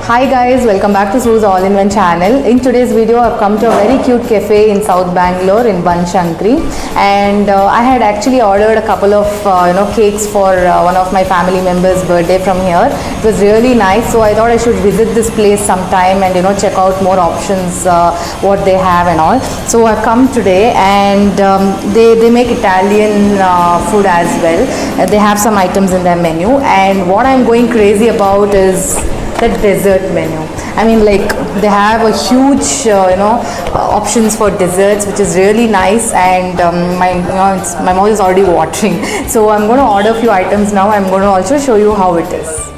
Hi guys, welcome back to Sue's All-in-One channel. In today's video, I've come to a very cute cafe in South Bangalore in Banshankari, and I had actually ordered a couple of cakes for one of my family members' birthday from here. It was really nice, so I thought I should visit this place sometime and check out more options, what they have and all. So I've come today, and they make Italian food as well. They have some items in their menu, and what I'm going crazy about is the dessert menu. I mean, like, they have a huge options for desserts, which is really nice, and my mouth is already watering. So I'm going to order a few items now. I'm going to also show you how it is.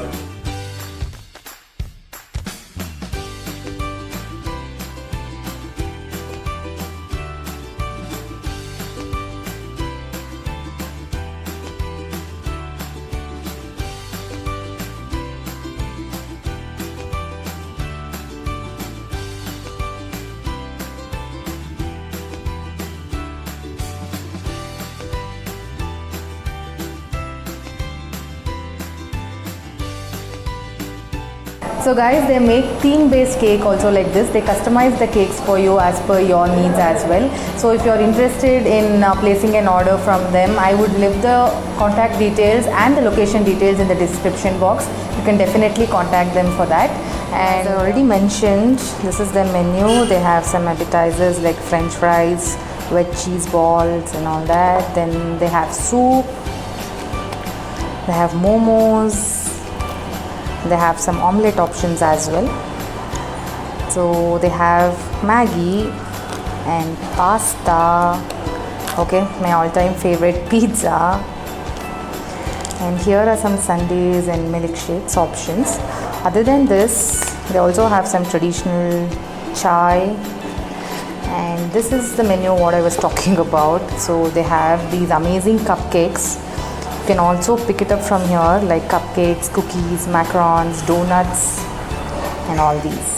So guys, they make theme-based cake also like this. They customize the cakes for you as per your needs as well. So if you're interested in placing an order from them, I would leave the contact details and the location details in the description box. You can definitely contact them for that. And as I already mentioned, this is the menu. They have some appetizers like French fries, wet cheese balls and all that. Then they have soup. They have momos. They have some omelette options as well. So they have Maggi and pasta. Okay, my all-time favorite pizza. And here are some sundaes and milkshakes options. Other than this, they also have some traditional chai. And this is the menu what I was talking about. So they have these amazing cupcakes. You can also pick it up from here, like cupcakes, cookies, macarons, donuts and all these.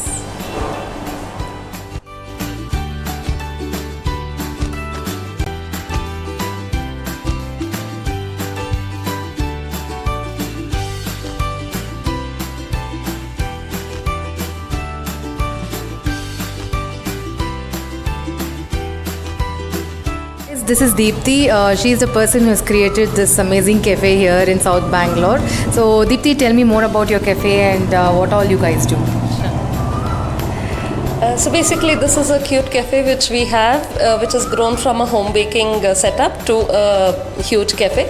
This is Deepthi. She is the person who has created this amazing cafe here in South Bangalore. So Deepthi, tell me more about your cafe and what all you guys do. So basically this is a cute cafe which we have, which has grown from a home baking setup to a huge cafe.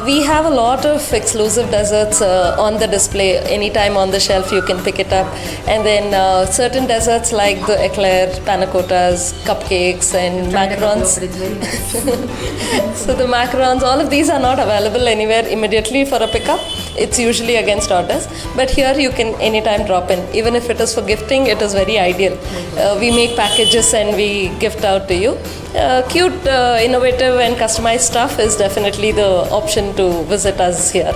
We have a lot of exclusive desserts on the display. Anytime on the shelf you can pick it up. And then certain desserts like the eclair, panna cottas, cupcakes and macarons. So the macarons, all of these are not available anywhere immediately for a pickup. It's usually against orders. But here you can anytime drop in. Even if it is for gifting, it is very ideal. We make packages and we gift out to you. Cute, innovative and customized stuff is definitely the option to visit us here.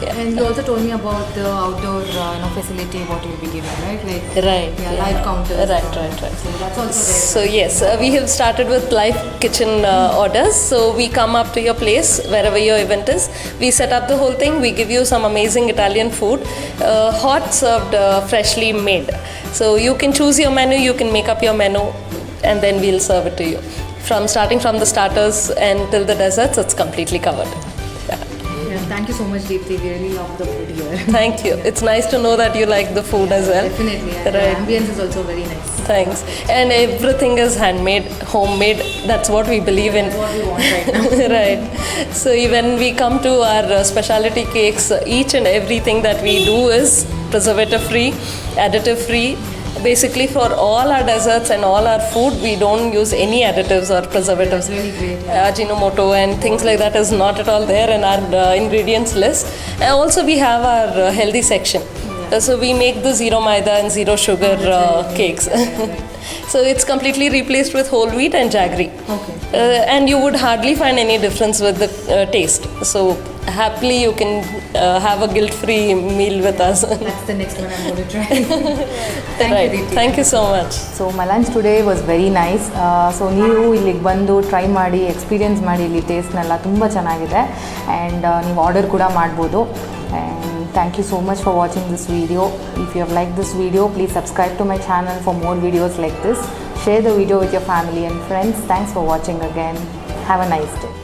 Yeah. And you also told me about the outdoor facility what you'll be giving, right? Like live counters. Right. So that's also there. So yes, we have started with live kitchen orders. So we come up to your place wherever your event is. We set up the whole thing. We give you some amazing Italian food, hot, served, freshly made. So you can choose your menu. You can make up your menu, and then we'll serve it to you. Starting from the starters and till the desserts, it's completely covered. Thank you so much, Deepthi. We really love the food here. Thank you. It's nice to know that you like the food as well. Definitely. Right. The ambience is also very nice. Thanks. And everything is handmade, homemade. That's what we believe in. That's what we want right now. Right. So when we come to our specialty cakes, each and everything that we do is preservative-free, additive-free. Basically, for all our desserts and all our food, we don't use any additives or preservatives. That's really great. Ajinomoto and things like that is not at all there in our ingredients list. And also, we have our healthy section. So we make the zero maida and zero sugar cakes. So it's completely replaced with whole wheat and jaggery. Okay. And you would hardly find any difference with the taste. So happily you can have a guilt-free meal with us. That's the next one I'm going to try. Thank you, Deepthi. Thank you so much. So my lunch today was very nice. So ನೀವು ಇಲ್ಲಿಗೆ ಬಂದು try ಮಾಡಿ experience ಮಾಡಿ ಇಲ್ಲಿ ಟೇಸ್ಟ್ನೆಲ್ಲ ತುಂಬ ಚೆನ್ನಾಗಿದೆ and ನೀವು order ಕೂಡ ಮಾಡ್ಬೋದು. And Thank you so much for watching this video. If you have liked this video, please subscribe to my channel for more videos like this. Share the video with your family and friends. Thanks for watching again. Have a nice day.